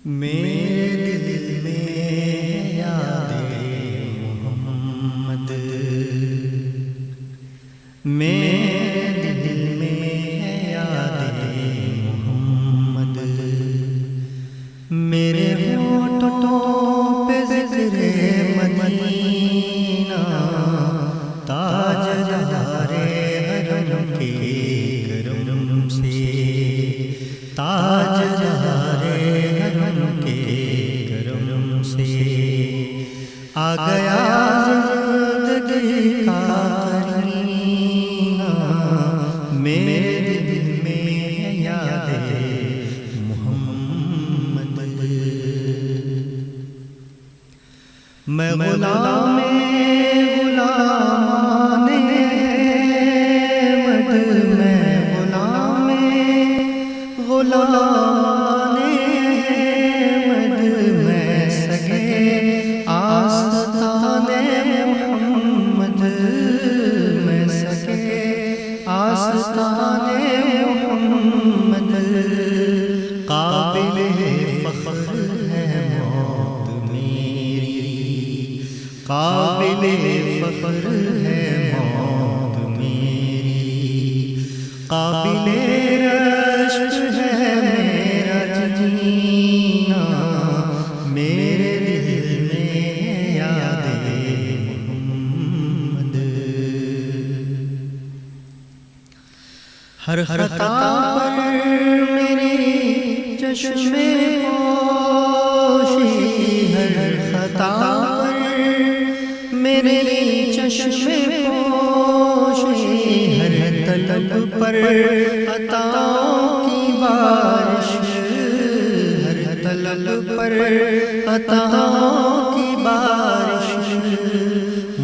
میرے دل میں یاد محمد، میرے دل میں یاد محمد، میرے ہونٹوں پہ ذکر مدینہ، تاجدار حرم کے کرم سے، تاجدار حرم کے کرم سے آ گیا زندگی کا کرینہ، میرے دل میں یاد محمد، میں غلام غلامان احمد، میں غلام غلامان احمد، میں سگے آستان محمد، میں سگے آستان محمد، قابل فخر ہے موت میری، قابل فخر ہے موت میری، قابل رشک ہے میرا جینا، میرے دل میں یاد محمد، ہر خطا پر میری چشم پوشی، ہر خطا پر میری چشم پوشی، ہر طلب پر عطاؤں کی بارش، ہر طلب پر عطاؤں کی بارش،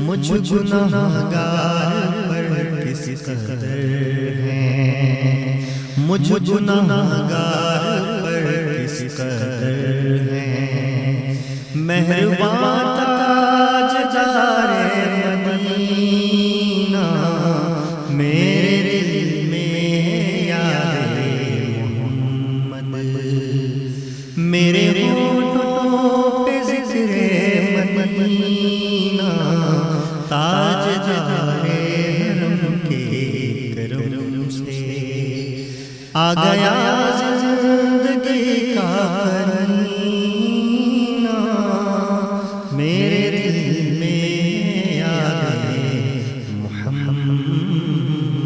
مجھ گناہگار پر کس قدر ہے، مجھ گناہگار پر کس قدر ہے، مہربان تاجدار مدینہ، میرے دل میں یاد محمد، میرے ہونٹوں پہ ذکر مدینہ، تاجدار حرم کے کرم سے آ گیا زندگی کا